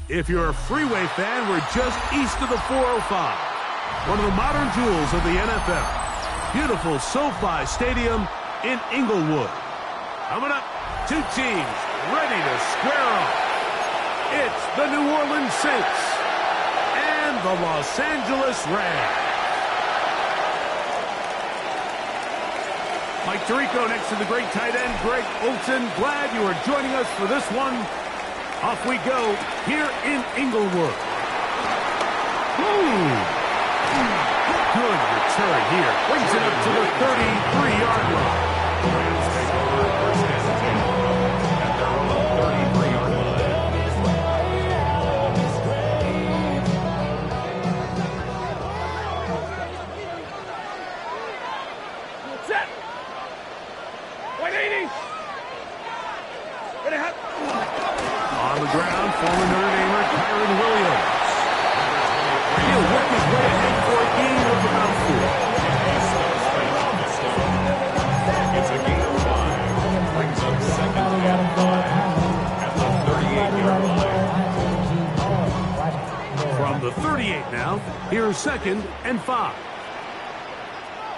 If you're a Freeway fan, we're just east of the 405. One of the modern jewels of the NFL. Beautiful SoFi Stadium in Inglewood. Coming up, two teams ready to square off. It's the New Orleans Saints and the Los Angeles Rams. Mike Tirico next to the great tight end, Greg Olsen. Glad you are joining us for this one. Off we go here in Inglewood. Good return here. Brings it up to the 33-yard line. Rams take over first and 10 at their own 33-yard line. Set. 180. On the ground, former Notre Damer Kyron Williams. He'll work his way ahead for a gain of about 4. It's a gain of 5. Brings up second and 5 at the 38-yard line. From the 38 now, here's second and 5.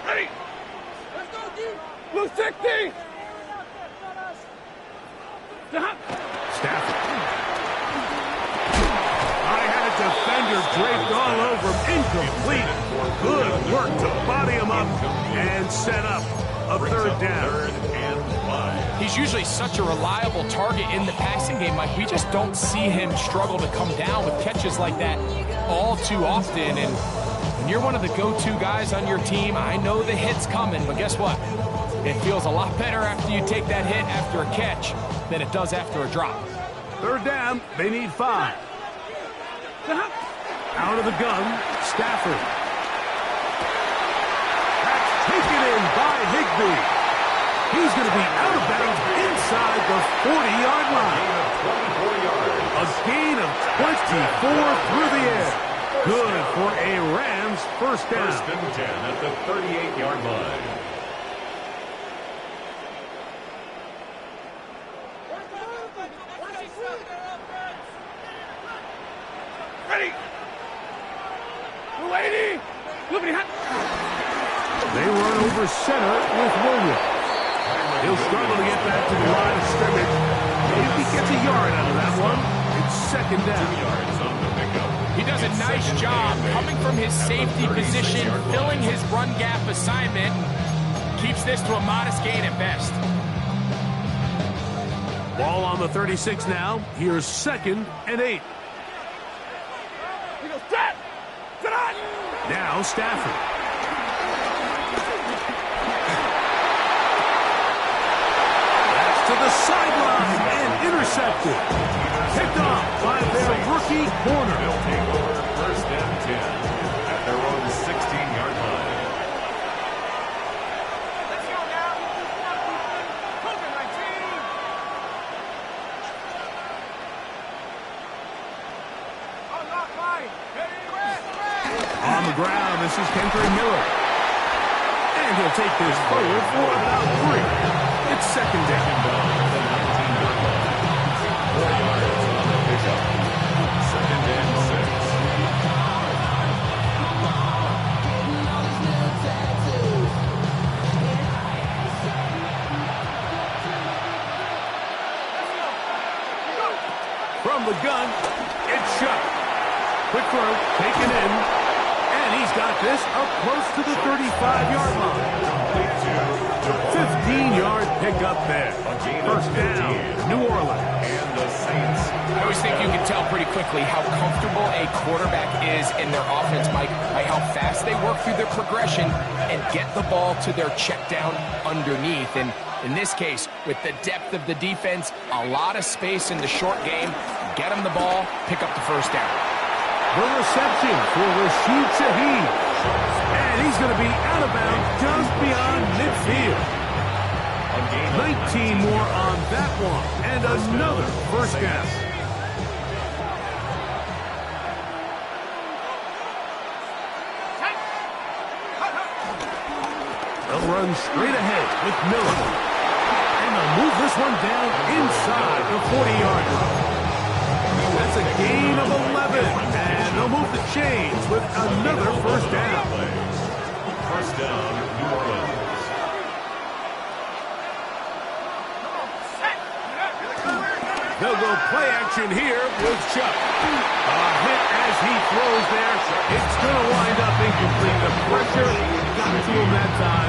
Ready? Let's go, dude. Blue 60. Stafford. Defender draped all over him. Incomplete. Good work to body him up and set up a third down. He's usually such a reliable target in the passing game, Mike. We just don't see him struggle to come down with catches like that all too often. And when you're one of the go-to guys on your team, I know the hit's coming, but guess what? It feels a lot better after you take that hit after a catch than it does after a drop. Third down, they need 5. Out of the gun, Stafford. That's taken in by Higbee. He's going to be out of bounds inside the 40-yard line. A gain of 24 through the air. Good for a Rams first down. First and 10 at the 38-yard line. Ready. 280. They run over center with Williams. He'll struggle to get back to the line of scrimmage. Maybe he gets a yard out of that one. It's second down. 2 yards on the pickup. He does a nice job coming from his safety position, filling his run gap assignment. Keeps this to a modest gain at best. Ball on the 36 now. Here's second and 8. Now Stafford. That's to the sideline and intercepted. Picked off by their rookie corner. They'll take over first and 10 at their own 16-yard line. Let's go now. Cover 19. On the ground, this is Kendrick Miller. And he'll take this forward for about 3. It's second down. 4 yards on the pickup. Second and 6. From the gun, it's shot. Quick throw, taken in. And he's got this up close to the 35-yard line. 15-yard pickup there. First down, New Orleans. And the Saints. I always think you can tell pretty quickly how comfortable a quarterback is in their offense, Mike, by how fast they work through their progression and get the ball to their check down underneath. And in this case, with the depth of the defense, a lot of space in the short game, get them the ball, pick up the first down. The reception for Rashid Shaheed. And he's going to be out of bounds just beyond midfield. 19 more on that one. And another first down. runs straight ahead with Miller. And they'll move this one down inside the 40-yard line. That's a gain of 11. And they'll move the chains with another first down. First down, New Orleans. They'll go play action here with Chuck. A hit as he throws there. It's going to wind up incomplete. The pressure got to him that time,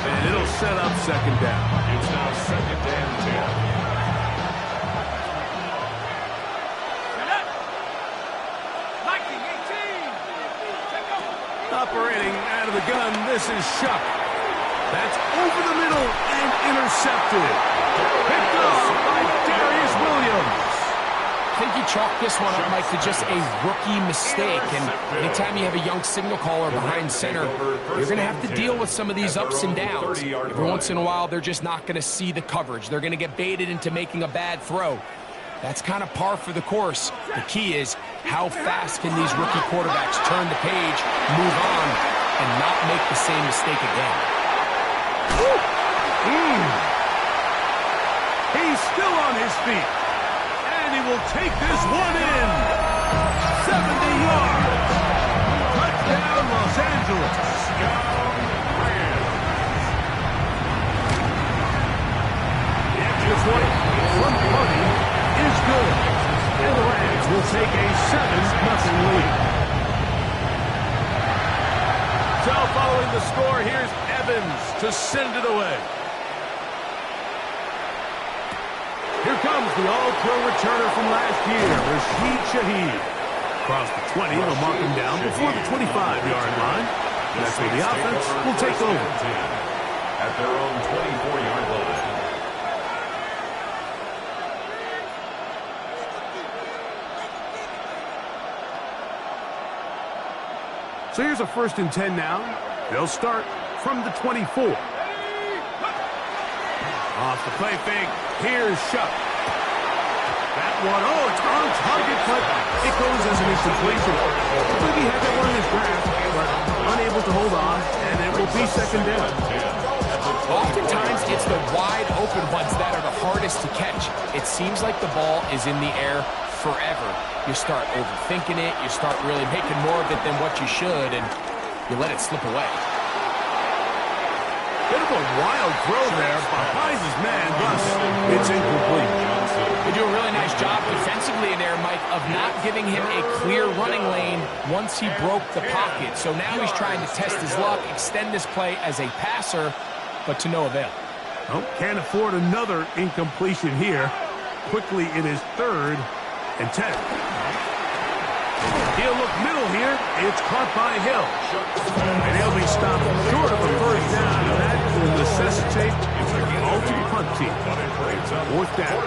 and it'll set up second down. It's now second and 10. Operating out of the gun, this is Chuck. That's over the middle and intercepted. Picked off by Darius Williams. I think you chalk this one up, Mike, to just a rookie mistake. And anytime you have a young signal caller behind center, you're going to have to deal with some of these ups and downs. Every once in a while, they're just not going to see the coverage. They're going to get baited into making a bad throw. That's kind of par for the course. The key is, how fast can these rookie quarterbacks turn the page, move on, and not make the same mistake again? He's still on his feet. And he will take this one in. 70 yards. Touchdown, Los Angeles. The extra point from Purdy is good. And the Rams will take a 7-0 lead. So following the score, here's Evans to send it away. Here comes the all-pro returner from last year, Rashid Shaheed. Across the 20, they'll mark him down before the 25-yard line. That's where the offense will take over. At their own 24-yard line. So here's a 1st and 10 now. They'll start from the 24. Off the play fake. Here's Shuck. That one, it's on target, but it goes as an incompletion. I think he had that one in his grasp, but unable to hold on, and it will be second down. Oftentimes, it's the wide open ones that are the hardest to catch. It seems like the ball is in the air forever. You start overthinking it, you start really making more of it than what you should, and you let it slip away. Bit of a wild throw there behind his man, thus it's incomplete. They do a really nice job defensively in there, Mike, of not giving him a clear running lane once he broke the pocket. So now he's trying to test his luck, extend this play as a passer, but to no avail. Oh, can't afford another incompletion here. Quickly in his 3rd and 10. He'll look middle here. It's caught by Hill. And he'll be stopped short of a first down. And that will necessitate an ultimate punt team. 4th down.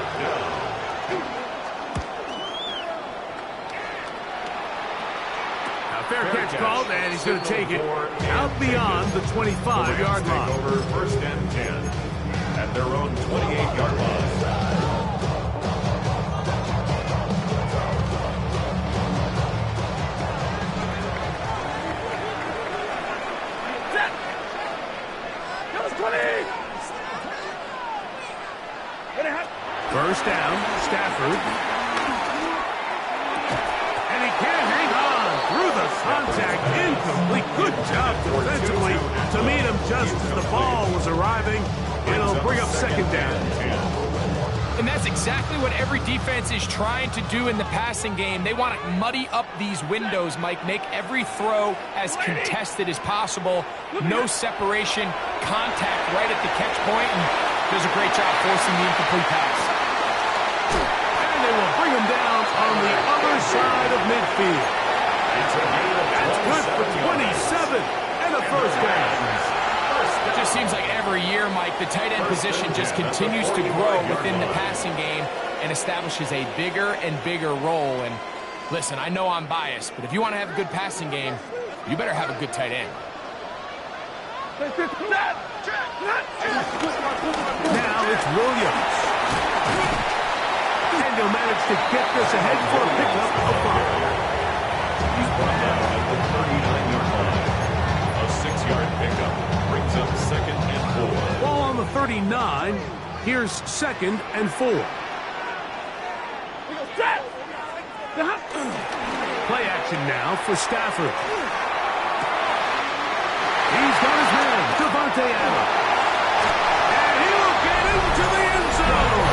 A fair catch called, and he's going to take it out beyond the 25-yard line. Over 1st and 10 at their own 28-yard line. First down, Stafford. And he can't hang on through the contact. Incomplete. Good job defensively to meet him just as the ball was arriving. It'll bring up second down. And that's exactly what every defense is trying to do in the passing game. They want to muddy up these windows, Mike, make every throw as contested as possible. No separation, contact right at the catch point, and does a great job forcing the incomplete pass. And they will bring him down on the other side of midfield. That's good for 27 and a first down. It just seems like every year, Mike, the tight end position just continues to grow within the passing game and establishes a bigger and bigger role. And listen, I know I'm biased, but if you want to have a good passing game, you better have a good tight end. Now it's Williams. And he'll manage to get this ahead for a pickup of 5. He's brought down at the 39-yard line. A 6-yard pickup brings up 2nd and 39. Here's 2nd and 4. Play action now for Stafford. He's got his man, Devontae Adams. And he will get into the end zone.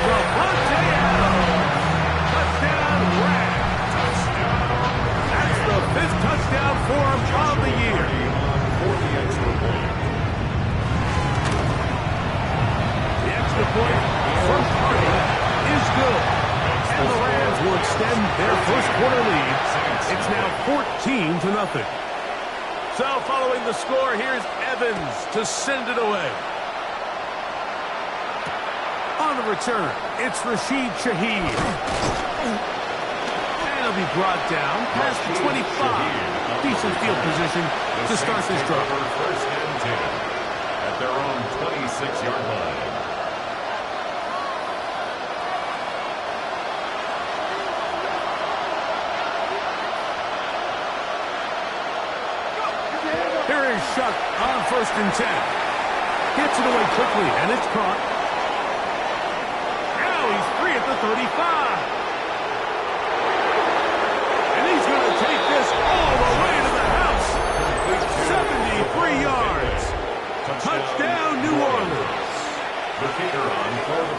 Devontae Adams. Touchdown, Rams. That's the 5th touchdown for him of the year. The extra point from Purdy is good. And the Rams will extend their first quarter lead. It's now 14-0. So following the score, here's Evans to send it away. On the return, it's Rashid Shaheed. And he'll be brought down past the 25. Decent field position to start this drive. First and 10 at their own 26-yard line. Here is Shuck on 1st and 10. Gets it away quickly, and it's caught. Now he's free at the 35. And he's going to take this all the way to the house. 73 yards. Touchdown, New Orleans.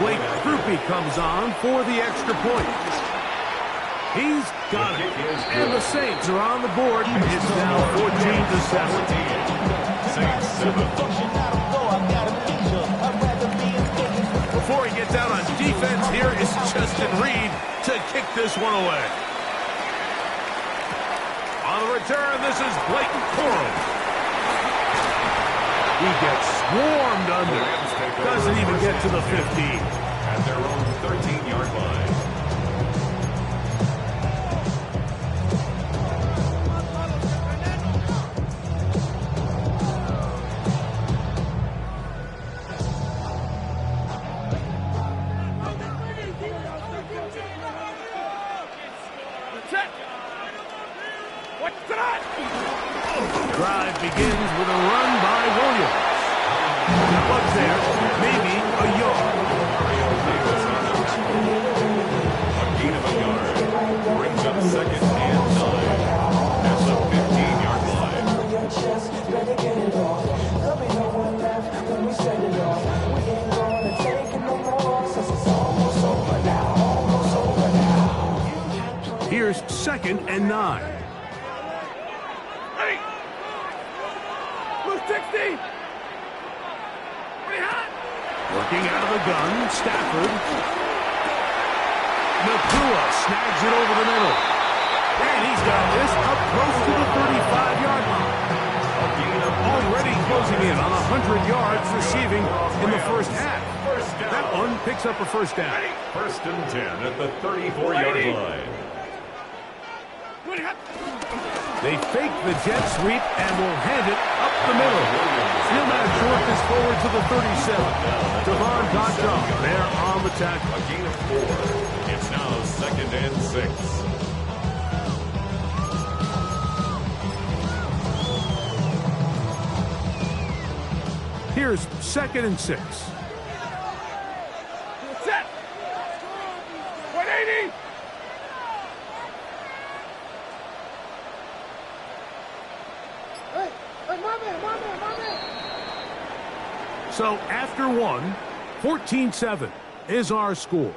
Blake Grupe comes on for the extra point. He's got it. And the Saints are on the board. It's now 14-7. Saints 7. Before he gets out on defense, here is Justin Reed to kick this one away. On the return, this is Blake Corum. He gets swarmed under. Doesn't even get to the 15. At their own 13-yard line. Drive begins with a run by Williams. That was there, maybe a yard. A gain of a yard brings up 2nd and 9 at the 15-yard line. Here's 2nd and 9. Working out of the gun, Stafford. Nakua snags it over the middle. And he's got this up close to the 35-yard line. Already closing in on 100 yards receiving in the first half. That one picks up a first down. 1st and 10 at the 34-yard line. They fake the jet sweep and will hand it up the middle. He'll now short this forward to the 37. Devon Gottschalk there on the tackle. A gain of 4. It's now 2nd and 6. Here's 2nd and 6. Set. 180. So after one, 14-7 is our score.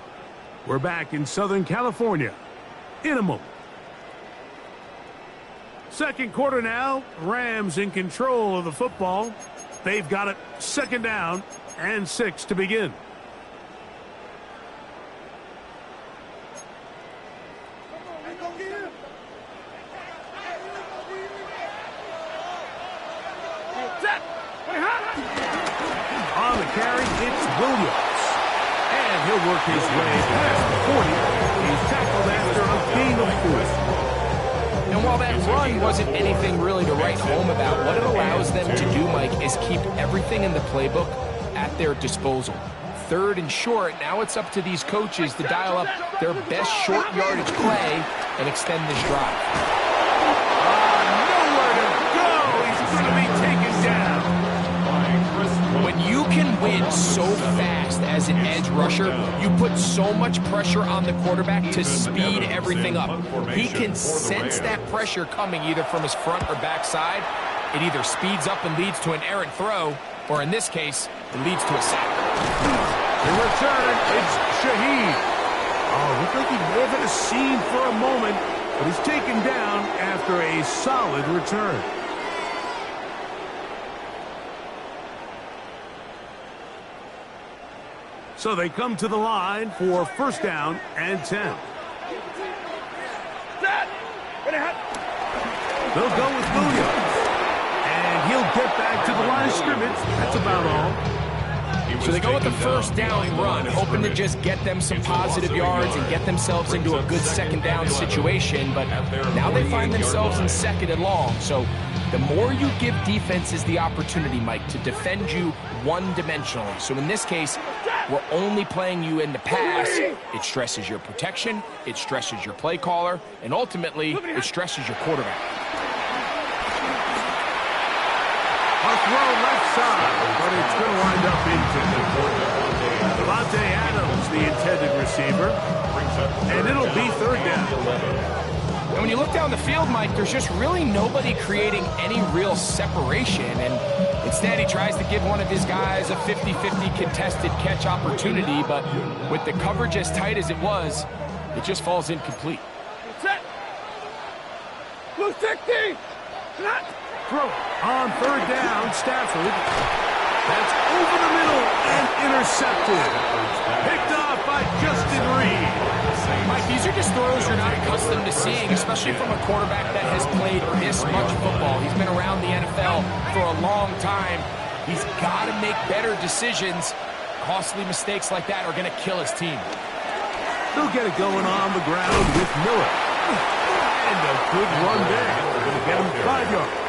We're back in Southern California in a moment. Second quarter now, Rams in control of the football. They've got it 2nd down and 6 to begin. On the carry, it's Williams. And he'll work his way past the 40. He's tackled after a gain of 4. And while that run wasn't anything really to write home about, what it allows them to do, Mike, is keep everything in the playbook at their disposal. 3rd and short, now it's up to these coaches to dial up their best short yardage play and extend this drive. Nowhere to go. He's going to be taken down. When you can win so fast as an edge rusher. You put so much pressure on the quarterback to speed everything up. He can sense that pressure coming either from his front or back side. It either speeds up and leads to an errant throw, or in this case, it leads to a sack. In return, it's Shaheed. Oh, looked like he may have had a seam for a moment, but he's taken down after a solid return. So they come to the line for first down and 10. They'll go with Williams. And he'll get back to the line of scrimmage. That's about all. So they go with the first down run, hoping to just get them some positive yards and get themselves into a good second down situation. But now they find themselves in second and long. So the more you give defenses the opportunity, Mike, to defend you one-dimensionally. So in this case, we're only playing you in the pass. It stresses your protection, it stresses your play caller, and ultimately, it stresses your quarterback. A throw left side, but it's going to wind up intended. Devontae Adams, the intended receiver, and it'll be third down. And when you look down the field, Mike, there's just really nobody creating any real separation. And instead, he tries to give one of his guys a 50-50 contested catch opportunity. But with the coverage as tight as it was, it just falls incomplete. Throw on third down, Stafford. That's over the middle and intercepted. Picked off by Justin Reed. Mike, these are just throws you're not accustomed to seeing, especially from a quarterback that has played this much football. He's been around the NFL for a long time. He's got to make better decisions. Costly mistakes like that are going to kill his team. They'll get it going on the ground with Miller. And a good run there. They're going to get him 5 yards.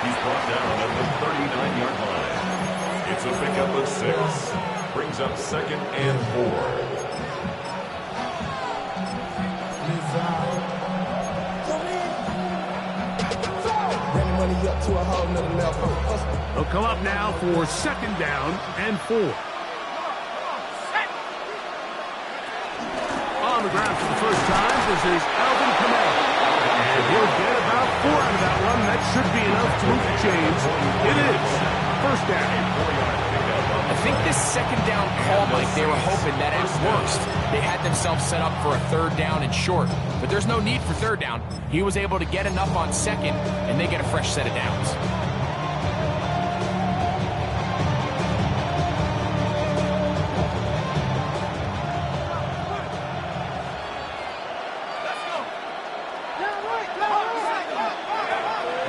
He's brought down at the 39-yard line. It's a pickup of 6. Brings up second and 4. They'll come up now for second down and 4. On the ground for the first time, this is Alvin Kamara. And he'll get about 4 out of that one. That should be enough to move the chains. It is first down. I think this second down call, Mike, they were hoping that at worst they had themselves set up for a third down and short. But there's no need for third down. He was able to get enough on second, and they get a fresh set of downs.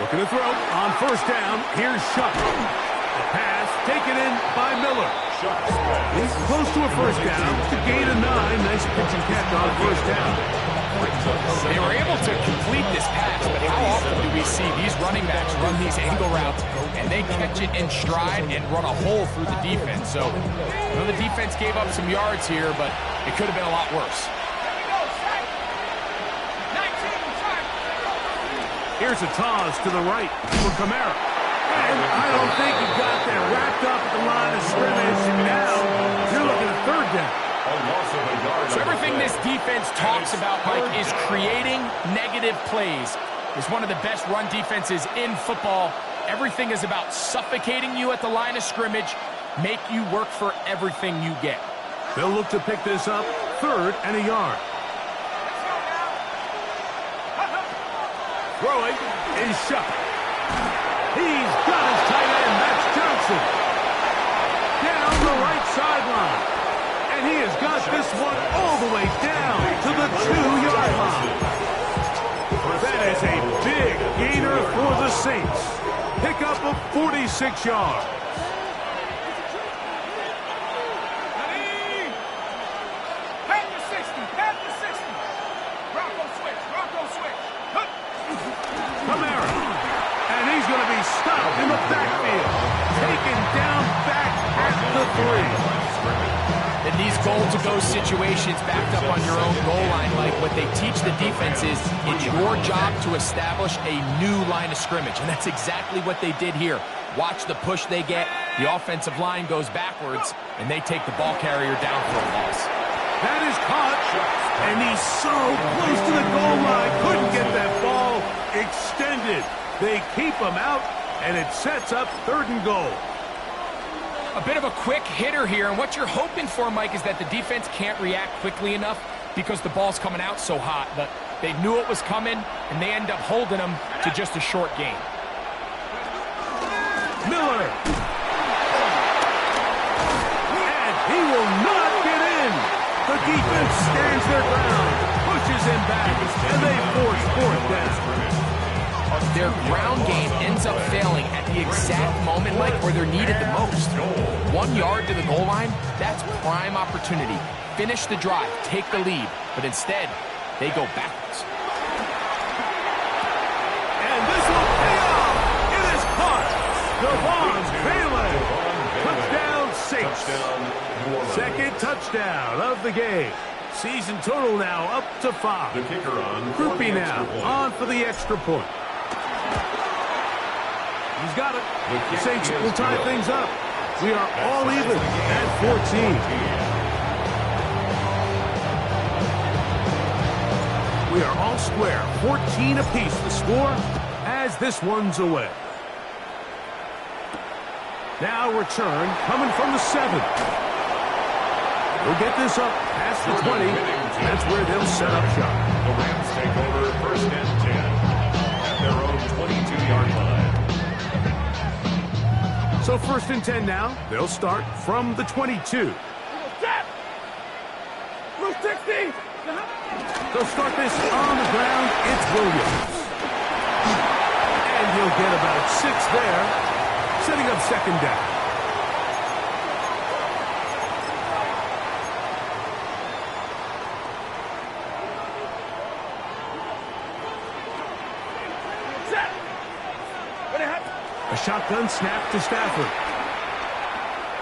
Looking to throw on first down. Here's Shuck. The pass taken in by Miller. He's close to a first down. To gain a 9. Nice pitch and catch on first down. They were able to complete this pass, but how often do we see these running backs run these angle routes and they catch it in stride and run a hole through the defense? So, I know the defense gave up some yards here, but it could have been a lot worse. Here's a toss to the right for Kamara. And I don't think he got there. Wrapped up at the line of scrimmage. Now, you're looking at third down. So everything this defense talks about, Mike, is creating negative plays. It's one of the best run defenses in football. Everything is about suffocating you at the line of scrimmage, make you work for everything you get. They'll look to pick this up, 3rd and a yard. Throwing is Shuck. He's got his tight end, that's Johnson. Down the right sideline. And he has got this one all the way down to the 2-yard line. That is a big gainer for the Saints. Pickup of 46 yards. Kamara. And he's going to be stopped in the backfield. Taken down back at the 3. In these goal-to-go situations backed up on your own goal line, Mike, what they teach the defense is it's your job to establish a new line of scrimmage, and that's exactly what they did here. Watch the push they get, The offensive line goes backwards, and they take the ball carrier down for a loss. That is caught, and he's so close to the goal line. Couldn't get that ball extended. They keep him out, and it sets up 3rd and goal. A bit of a quick hitter here, and what you're hoping for, Mike, is that the defense can't react quickly enough because the ball's coming out so hot. But they knew it was coming, and they end up holding them to just a short gain. Miller. And he will not get in. The defense stands their ground, pushes him back, and they force 4th down. Their ground game ends up failing at the exact moment, Mike, where they're needed the most. 1 yard to the goal line, that's prime opportunity. Finish the drive, take the lead, but instead, they go backwards. And this will pay off. It is caught. Devon's Bailey. Touchdown 6. Second touchdown of the game. Season total now up to 5. The kicker on. Groupie now on for the extra point. He's got it. The Saints will tie things up. We are all even at 14. We are all square. 14 apiece the score as this one's away. Now return coming from the 7. We'll get this up past the 20. That's where they'll set up shop. The Rams take over 1st and 10 at their own 22-yard line. So 1st and 10 now. They'll start from the 22. Move 60. They'll start this on the ground. It's Williams. And he'll get about 6 there, setting up 2nd down. A shotgun snap to Stafford.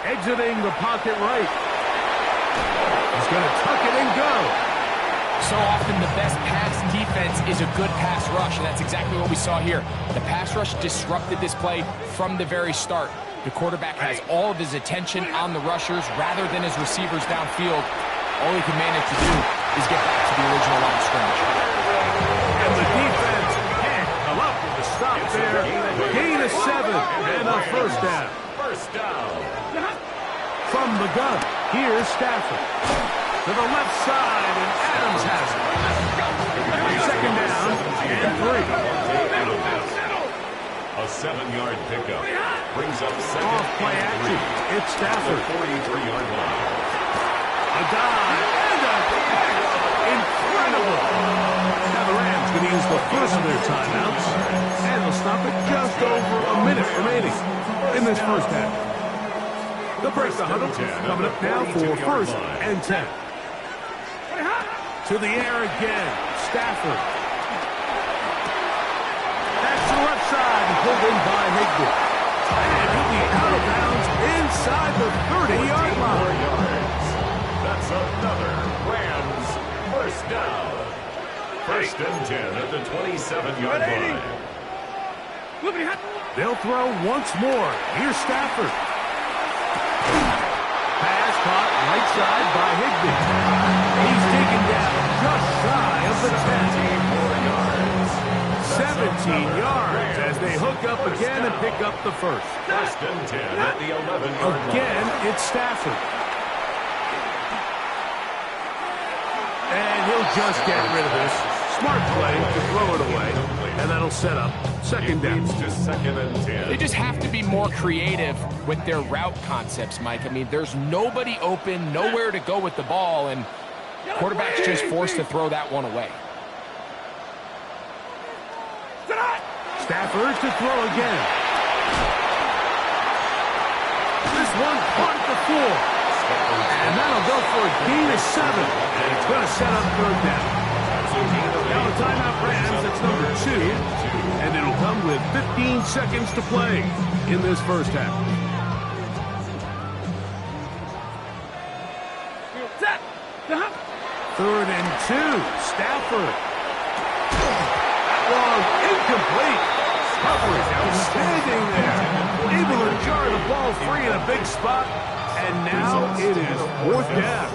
Exiting the pocket right. He's going to tuck it and go. So often the best pass defense is a good pass rush, and that's exactly what we saw here. The pass rush disrupted this play from the very start. The quarterback has all of his attention on the rushers rather than his receivers downfield. All he can manage to do is get back to the original line of scrimmage. And the defense can't come up with a stop there. Gain of 7 and a 1st down. First down. From the gun, here's Stafford. To the left side, and Adams has it. 2nd down and 3. A 7-yard pickup brings up 2nd Off play and action. 3. It's Stafford. The 43-yard line. A dive and a kick. Incredible. Now the Rams going to use the first of their timeouts, and they'll stop it just over a minute remaining in this 1st half. They'll break the huddle. Coming up now for 1st and 10. To the air again. Stafford. That's the left side, pulled in by Higbee. And he'll be out of bounds inside the 30-yard line. That's another Rams 1st down. 1st and 10 at the 27-yard line. They'll throw once more. Here's Stafford. Pass caught right side by Higbee. He's taken down just shy of the 10. 17 yards as they hook up again and pick up the 1st. 1st and 10 at the 11-yard line. Again, it's Stafford. And he'll just get rid of this. Smart play to throw it away. And that'll set up 2nd down. To 2nd and 10. They just have to be more creative with their route concepts, Mike. I mean, there's nobody open, nowhere to go with the ball, and quarterback's just forced to throw that one away. Stafford to throw again. This one caught at the floor. And that'll go for a gain of 7. And it's going to set up 3rd down. Now the timeout Rams, that's number 2. And it'll come with 15 seconds to play in this 1st half. Third and 2. Stafford. That one incomplete. coverage. Outstanding there. Able to jar the ball free in a big spot. And now it is 4th down.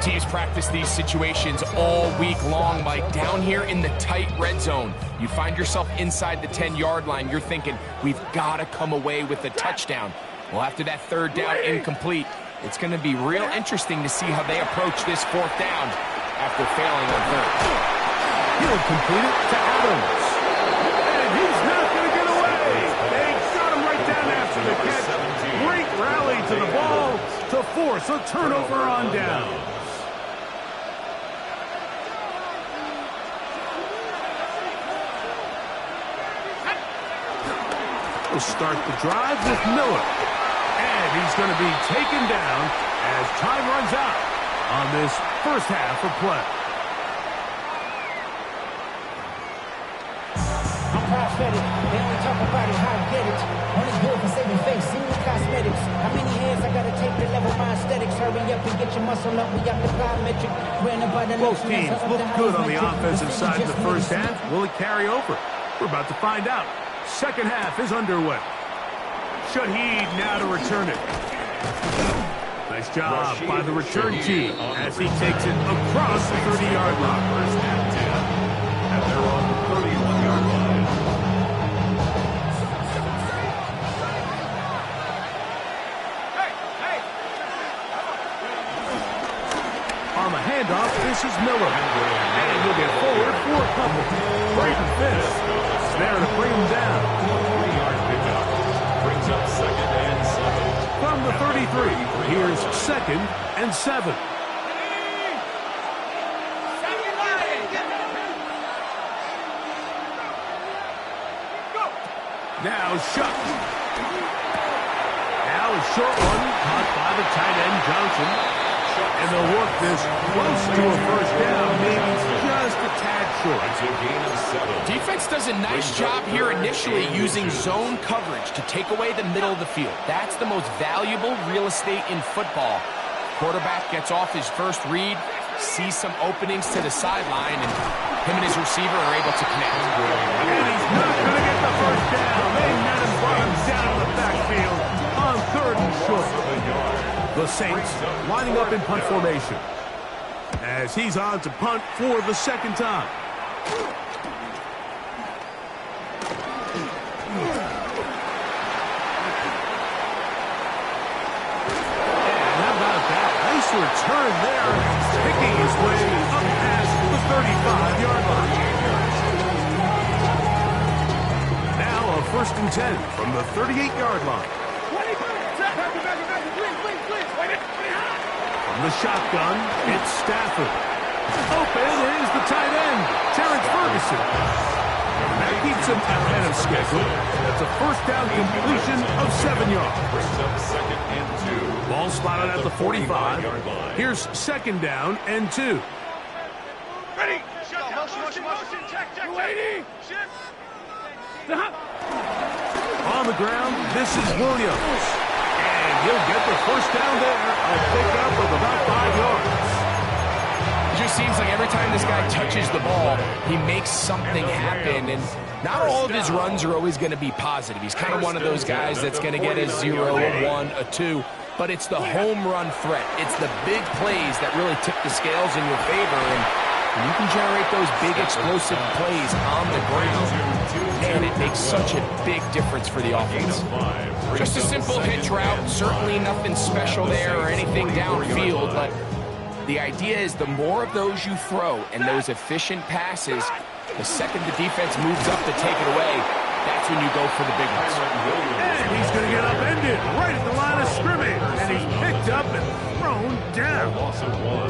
Teams practice these situations all week long, Mike. Down here in the tight red zone, you find yourself inside the 10-yard line. You're thinking, we've got to come away with a touchdown. Well, after that 3rd down incomplete, it's going to be real interesting to see how they approach this 4th down after failing on 3rd. He'll complete it to Adams. And he's not going to get away. They got him right down after the catch. Great rally to the ball to force a turnover on down. We'll start the drive with Miller. And he's going to be taken down as time runs out on this first half of play. I'm prophetic. They only talk about it, how I get it. Only good for saving face, seen the cosmetics. How many hands I gotta take to level my aesthetics? Hurry up and get your muscle up. We got the plyometric. Both teams look good on the offensive side of the first half. Will it carry over? We're about to find out. Second half is underway. Shaheed now to return it. Nice job by the return team as he takes it across the 30-yard line. First and 10. And they're on the 31-yard line. On the handoff, this is Miller. And he'll get forward for a couple. Brayton Fisk there to bring him down. 3-yard pickup. Brings up 2nd and 7. From the 33, here's 2nd and 7. Now Shuck. Now a short one caught by the tight end Johnson. And they'll work this close to a first down, maybe just a tad short. It's a gain of 7. Defense does a nice job here initially using zone coverage to take away the middle of the field. That's the most valuable real estate in football. Quarterback gets off his first read, sees some openings to the sideline, and him and his receiver are able to connect. And he's not going to get the first down. They net him down in the backfield on 3rd and short. The Saints lining up in punt formation as he's on to punt for the 2nd time. And how about that? Nice return there, picking his way up past the 35-yard line. Now a 1st and 10 from the 38-yard line. From the shotgun, it's Stafford. Open is the tight end, Terrence Ferguson. And that keeps him ahead of schedule. That's a first down completion of 7 yards. Brings up 2nd and 2. Ball spotted at the 45. Here's 2nd down and 2. Ready. Motion. Check. Waiting. On the ground, this is Williams. And he'll get the first down there. A pickup of about 5 yards. It just seems like every time this guy touches the ball, he makes something happen. And not all of his runs are always going to be positive. He's kind of one of those guys that's going to get a 0, a 1, a 2. But it's the home run threat. It's the big plays that really tip the scales in your favor. And you can generate those big explosive plays on the ground, and it makes such a big difference for the offense. Just a simple hitch route, certainly nothing special there or anything downfield, but the idea is the more of those you throw and those efficient passes, the second the defense moves up to take it away, that's when you go for the big ones. And he's going to get upended right at the line of scrimmage. And he's picked up and thrown down. Loss of 1.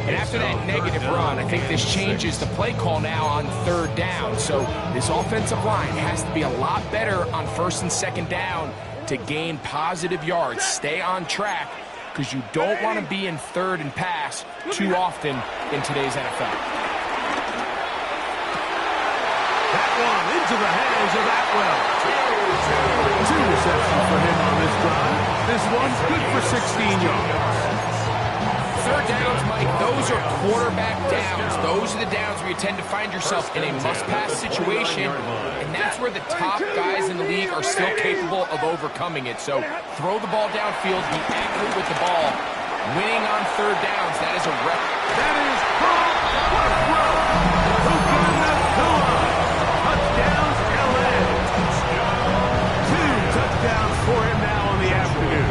And after that negative run, I think this changes the play call now on 3rd down. So this offensive line has to be a lot better on 1st and 2nd down to gain positive yards. Stay on track because you don't want to be in 3rd and pass too often in today's NFL. That one into the hands of Atwell. 2 receptions for him on this drive. This one's good for 16 yards. third downs, Mike, those are quarterback downs. Those are the downs where you tend to find yourself in a must-pass situation, and that's where the top guys in the league are still capable of overcoming it. So throw the ball downfield, be accurate with the ball. Winning on third downs, that is a rep. That is called what a throw. Touchdowns, LA. 2 touchdowns for him now on the afternoon.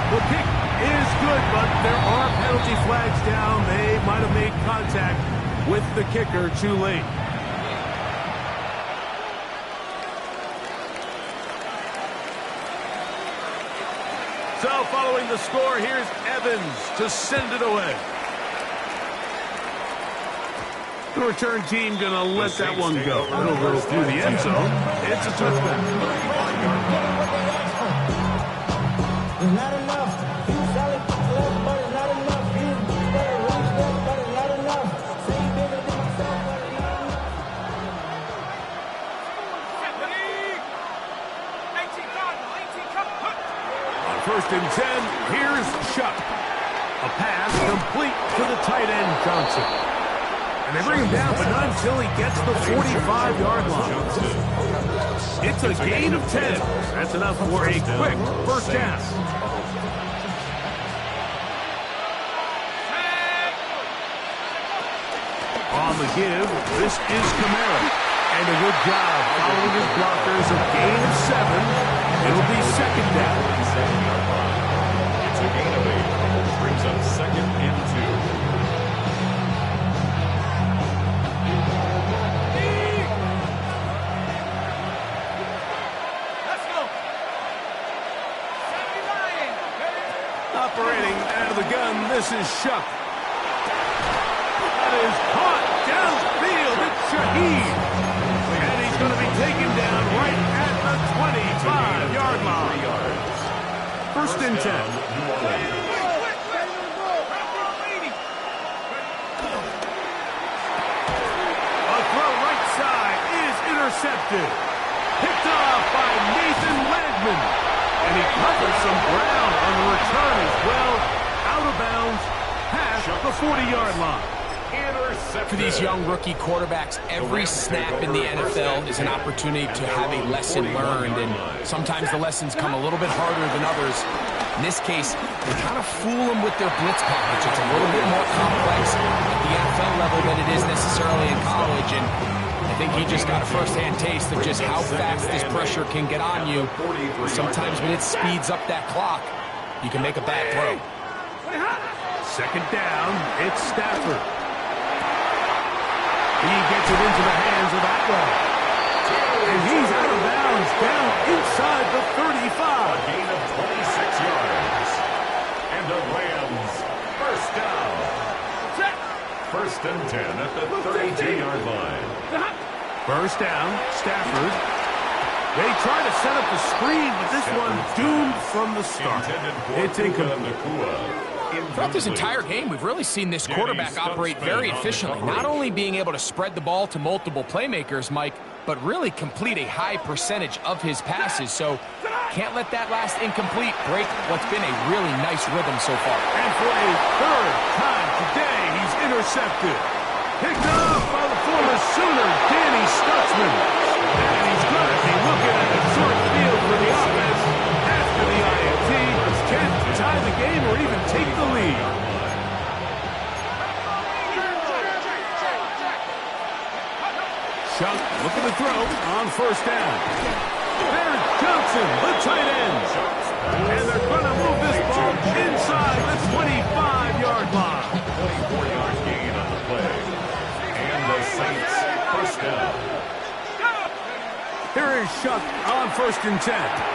The kick is good, but there are penalty flags down. They might have made contact with the kicker too late. So following the score, here's Evans to send it away. The return team going to let that one go. It'll go through the end zone. It's a touchdown. It's not enough. You solid, but it's not enough. You better reach them, but it's not enough. Say you bigger than myself, but it's not enough. 18, come. On 1st and 10, here's Shuck. A pass complete to the tight end, Johnson. And they bring him down, but not until he gets the 45-yard line. It's a gain of 10. That's enough for a quick first down. On the give, this is Kamara. And a good job following his blockers. A gain of 7. It'll be second down. It's a gain of 8. Brings up 2nd and 2. Operating out of the gun, this is Shuck. That is caught downfield. It's Shaheed. And he's going to be taken down right at the 25-yard line. 1st and 10. A throw right side is intercepted. Picked off by Nathan Landman. And he covers some ground on the return as well. Out of bounds, past the 40-yard line. For these young rookie quarterbacks, every snap in the NFL is an opportunity to have a lesson learned, and sometimes the lessons come a little bit harder than others. In this case, they kind of fool them with their blitz package. It's a little bit more complex at the NFL level than it is necessarily in college, and I think he just got a first-hand taste of just how fast this pressure can get on you. Sometimes when it speeds up that clock, you can make a bad throw. Second down, it's Stafford. He gets it into the hands of Atwell. And he's out of bounds down inside the 35. A gain of 26 yards. And the Rams, first down. 1st and 10 at the 32-yard line. First down, Stafford. They try to set up the screen, but this one doomed from the start. It's incomplete. Throughout this entire game, we've really seen this quarterback operate very efficiently, not only being able to spread the ball to multiple playmakers, Mike, but really complete a high percentage of his passes. So can't let that last incomplete break what's been a really nice rhythm so far. And for a third time today, he's intercepted. Picked off by the former Sooner, Danny Stutzman. And he's going to be looking at a short field for the offense after the INT. Can't tie the game or even take the lead. Shuck looking to throw on first down. There's Johnson, the tight end. And they're going to move this ball inside the 25-yard line. 24-yard gain on the play. And the Saints, first down. Here is Shuck on 1st and 10.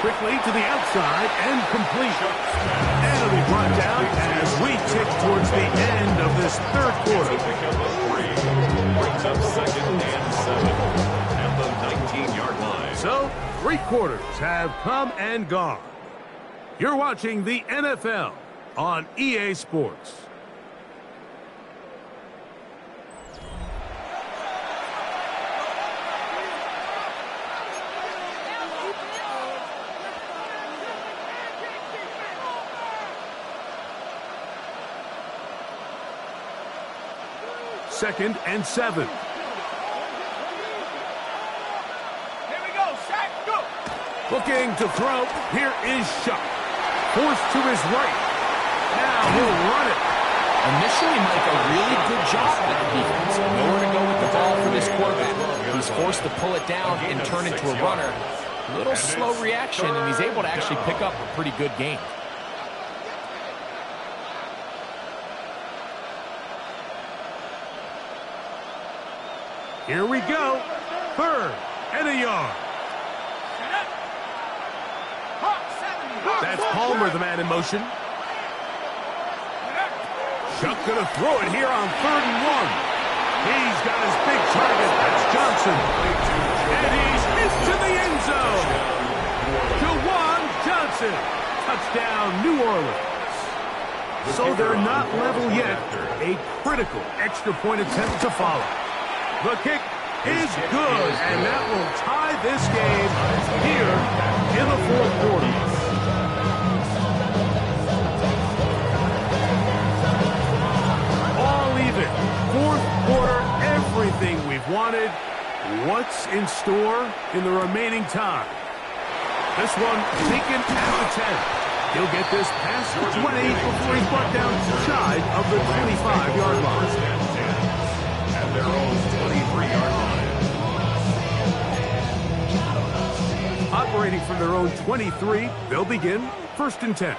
Quickly to the outside and complete. And it'll be brought down as we tick towards the end of this third quarter. Brings up 2nd and 7 at the 19-yard line. So, 3 quarters have come and gone. You're watching the NFL on EA Sports. 2nd and 7. Here we go. Set. Go. Looking to throw. Here is Shuck. Forced to his right. Now he'll run it. Initially, Mike, a really good job by the defense. Nowhere to go with the ball for this quarterback. He's forced to pull it down and turn into a runner. A little slow reaction, and he's able to actually pick up a pretty good gain. Here we go. 3rd and a yard. That's Palmer, the man in motion. Shuck gonna throw it here on 3rd and 1. He's got his big target. That's Johnson. And he's into the end zone. Jawan Johnson. Touchdown, New Orleans. So they're not level yet. A critical extra point attempt to follow. The kick is good, and that will tie this game here in the 4th quarter. All even. 4th quarter, everything we've wanted. What's in store in the remaining time? This one taken at the 10. He'll get this past the 20 before he's brought down shy of the 25-yard line. At their own 23-yard line. Operating from their own 23, they'll begin 1st and 10.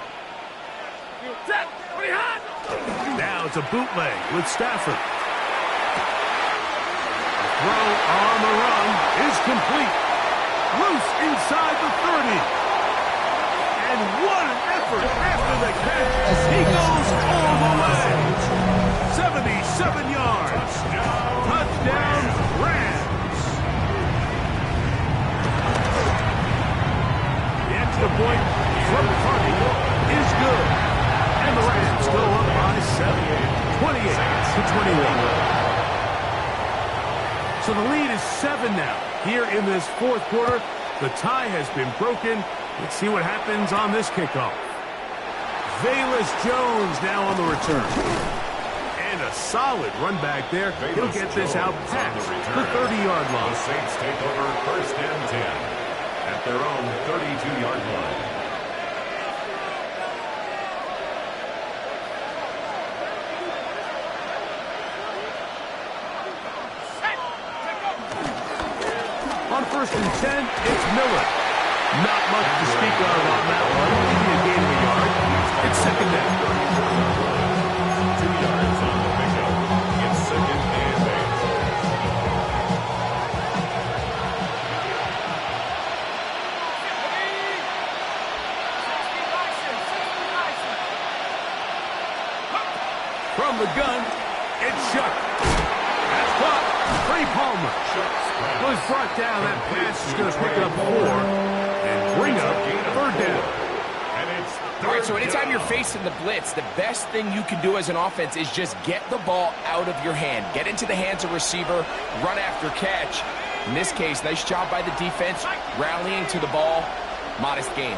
Now it's a bootleg with Stafford. The throw on the run is complete. Loose inside the 30. And what an effort after the catch. He goes all the way. 77 yards. Touchdown, Rams. The extra point from Carney is good. And the Rams go up by 7, 28-21. So the lead is 7 now. Here in this 4th quarter, the tie has been broken. Let's see what happens on this kickoff. Velus Jones now on the return. And a solid run back there. He'll get this out past the 30-yard line. The Saints take over 1st and 10 at their own 32-yard line. On 1st and 10, it's Miller. Not much to speak of on that one. Maybe a gain of a yard. It's 2nd down. 2 yards on the pickup. It's 2nd and 8. From the gun, it's Shuck. That's caught. Trey Palmer was brought down. That pass is going to pick up 4 and bring up 3rd down. All right, so anytime you're facing the blitz, the best thing you can do as an offense is just get the ball out of your hand. Get into the hands of receiver, run after catch. In this case, nice job by the defense, rallying to the ball. Modest gain.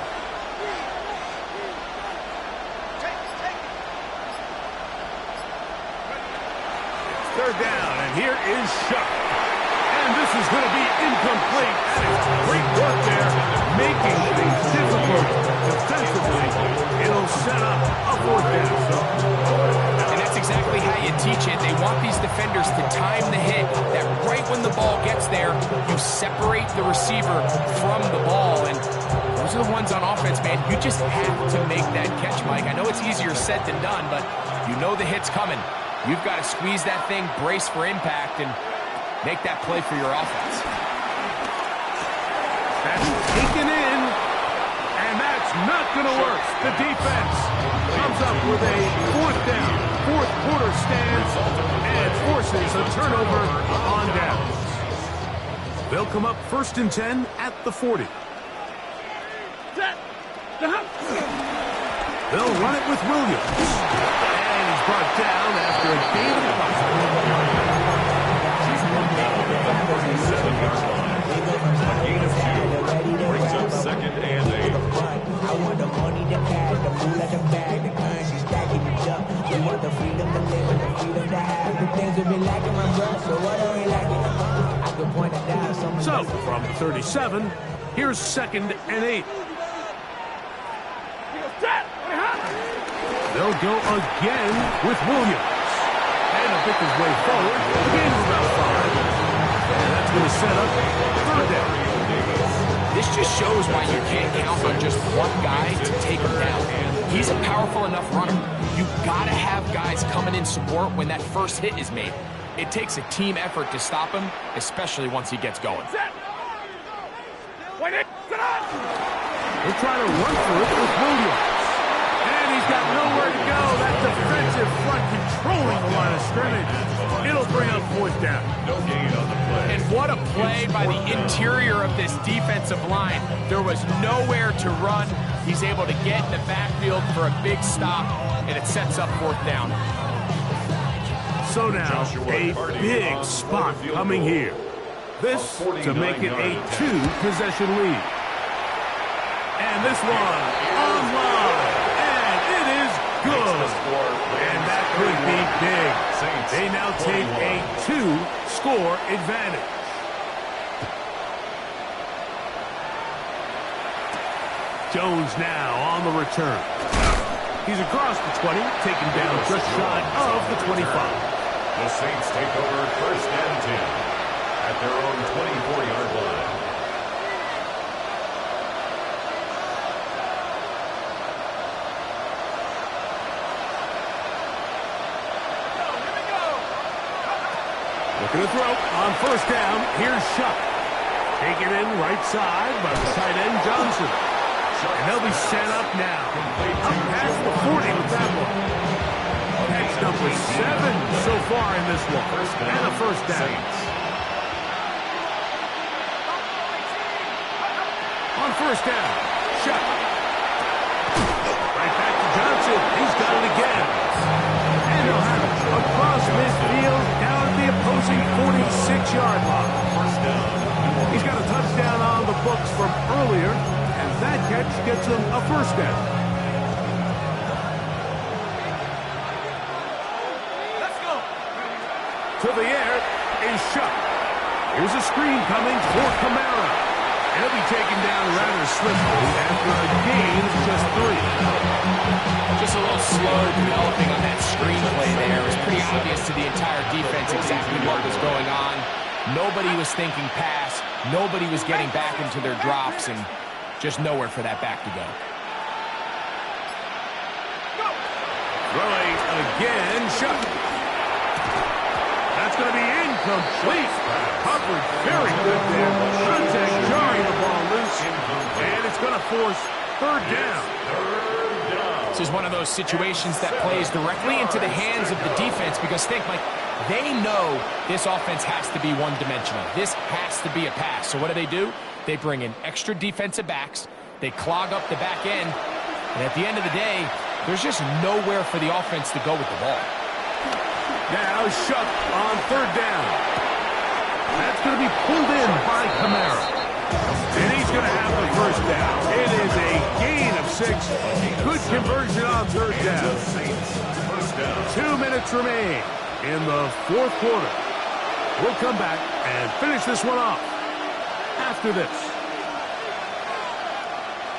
Third down, and here is Shuck. And this is going to be incomplete. Great work there, making things difficult defensively. It'll set up a 4th down. And that's exactly how you teach it. They want these defenders to time the hit, that right when the ball gets there, you separate the receiver from the ball. And those are the ones on offense, man. You just have to make that catch, Mike. I know it's easier said than done, but you know the hit's coming. You've got to squeeze that thing, brace for impact, and make that play for your offense. That's taken in, and that's not going to work. The defense comes up with a 4th down, 4th quarter stance, and forces a turnover on downs. They'll come up 1st and 10 at the 40. They'll run it with Williams. And he's brought down after a gain of 5. Brings up 2nd and 8. I want the money, the cash, the food, the bag, the currency, stacking it up. We want the freedom to live and the freedom to have the things we've been lacking. 37. Here's 2nd and 8. They'll go again with Williams. And he'll pick his way forward. Gain of about 5. And that's going to set up 3rd down. This just shows why you can't count on just one guy to take him down. He's a powerful enough runner. You've got to have guys coming in support when that first hit is made. It takes a team effort to stop him, especially once he gets going. He'll try to run for it with Williams. And he's got nowhere to go. That defensive front controlling the line of scrimmage. It'll bring up 4th down. No gain on the play. And what a play by the interior of this defensive line. There was nowhere to run. He's able to get in the backfield for a big stop, and it sets up 4th down. So now, a big spot coming here. This to make it a 2-possession lead. And this one online. And it is good. And that could be big. They now take a 2-score advantage. Jones now on the return. He's across the 20, taken down just shy of the 25. The Saints take over 1st and 10 at their own 24-yard line. Looking to throw on 1st down. Here's Shuck. Taken in right side by the tight end Johnson. And they'll be set up now. Up past the 40 with that one. Catch number 7 so far in this one. And a 1st down. On 1st down, Shuck. Right back to Johnson. He's got it again. And he'll have it across midfield down at the opposing 46-yard line. 1st down. He's got a touchdown on the books from earlier, and that catch gets him a 1st down. Let's go. To the air is Shuck. Here's a screen coming for Kamara. He'll be taken down rather swiftly after a gain of just 3. Just a little slow developing on that screenplay there. It was pretty obvious to the entire defense exactly what was going on. Nobody was thinking pass. Nobody was getting back into their drops, and just nowhere for that back to go. Throwing again, Shuck. That's going to be incomplete. Covered very good there. Contact jarring the ball loose, and it's going to force 3rd down. This is one of those situations that plays directly into the hands of the defense because think, Mike, they know this offense has to be one-dimensional. This has to be a pass. So what do? They bring in extra defensive backs. They clog up the back end. And at the end of the day, there's just nowhere for the offense to go with the ball. Now Shuck on 3rd down. That's going to be pulled in by Kamara. And he's going to have the 1st down. It is a gain of 6. Good conversion on 3rd down. 2 minutes remain in the 4th quarter. We'll come back and finish this one off after this.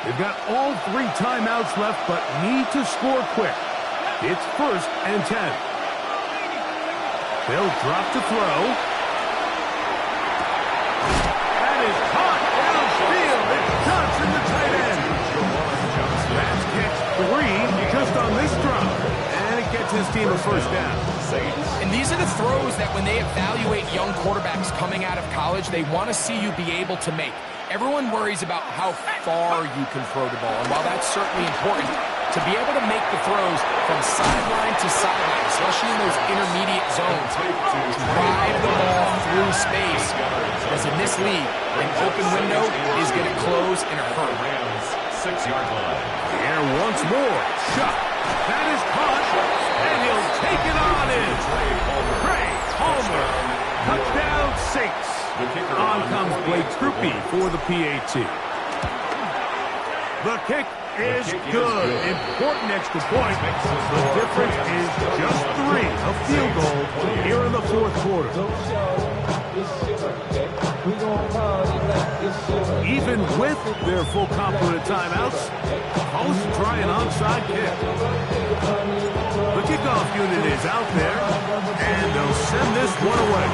They've got all 3 timeouts left, but need to score quick. It's 1st and 10. They'll drop to throw. That is caught downfield. It's Johnson, the tight end. That's catch 3 just on this drop. And it gets his team a 1st down. And these are the throws that when they evaluate young quarterbacks coming out of college, they want to see you be able to make. Everyone worries about how far you can throw the ball. And while that's certainly important, to be able to make the throws from sideline to sideline, especially in those intermediate zones, drive the ball through space. Because in this league, an open window is going to close in a hurry. 6-yard line. The air once more. Shuck. That is caught. And he'll take it on in. Trey Palmer. Touchdown Saints. On comes Blake Krupe for the PAT. The kick is good. Important extra point. The difference is just 3. A field goal here in the 4th quarter. Even with their full complement of timeouts, Colts try an onside kick. The kickoff unit is out there, and they'll send this one away.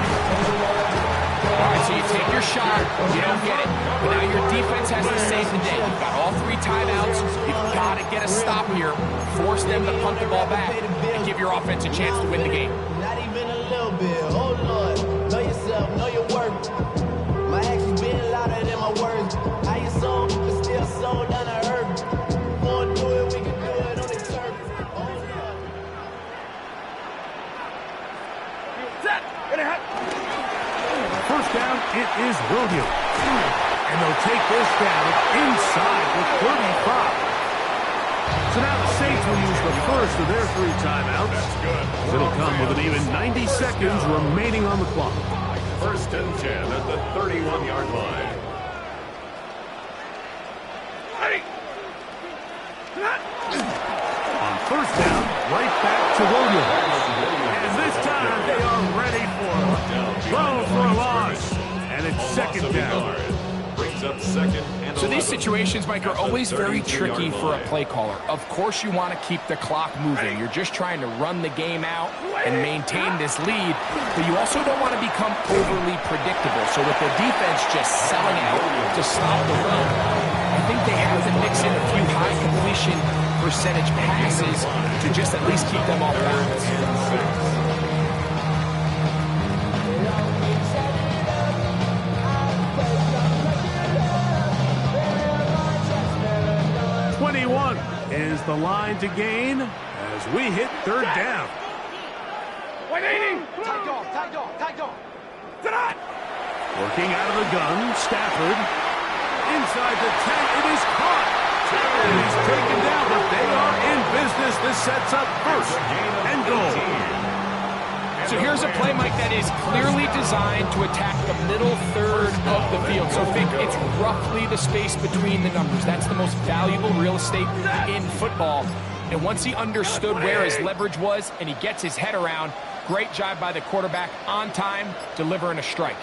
All right, so you take your shot, you don't get it, but now your defense has to save the day. You've got all 3 timeouts. You've got to get a stop here, force them to punt the ball back, and give your offense a chance to win the game. Not even a little bit. Hold on. Know yourself, know your worth. My actions being louder than my words. How you sold, but still sold down to earth. Wanna do it, we can do it on the turf. Hold on. First down, it is Williams. And they'll take this down inside the 35. So now the Saints will use the first of their 3 timeouts. That's good. It'll come with an even 90 seconds remaining on the clock. First and 10 at the 31-yard line. On first down, right back to Williams. And this time they are ready for it. Throw for a loss. And it's second down. Brings up second and So these 11. situations, Mike, are always very tricky for a play caller. Of course you want to keep the clock moving. You're just trying to run the game out and maintain this lead, but you also don't want to become overly predictable. So with the defense just selling out to stop the run, I think they have to mix in a few high completion percentage passes to just at least keep them off balance. 21 is the line to gain as we hit third down. Working out of the gun, Stafford. Inside the 10, it is caught. And he's taken down, but they are in business. This sets up first and goal. So here's a play, Mike, that is clearly designed to attack the middle third of the field. So think it's roughly the space between the numbers. That's the most valuable real estate in football. And once he understood where his leverage was and he gets his head around, great job by the quarterback on time, delivering a strike.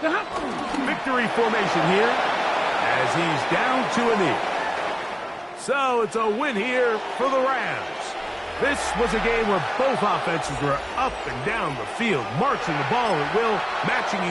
Victory formation here as he's down to a knee. So it's a win here for the Rams. This was a game where both offenses were up and down the field, marching the ball at will, matching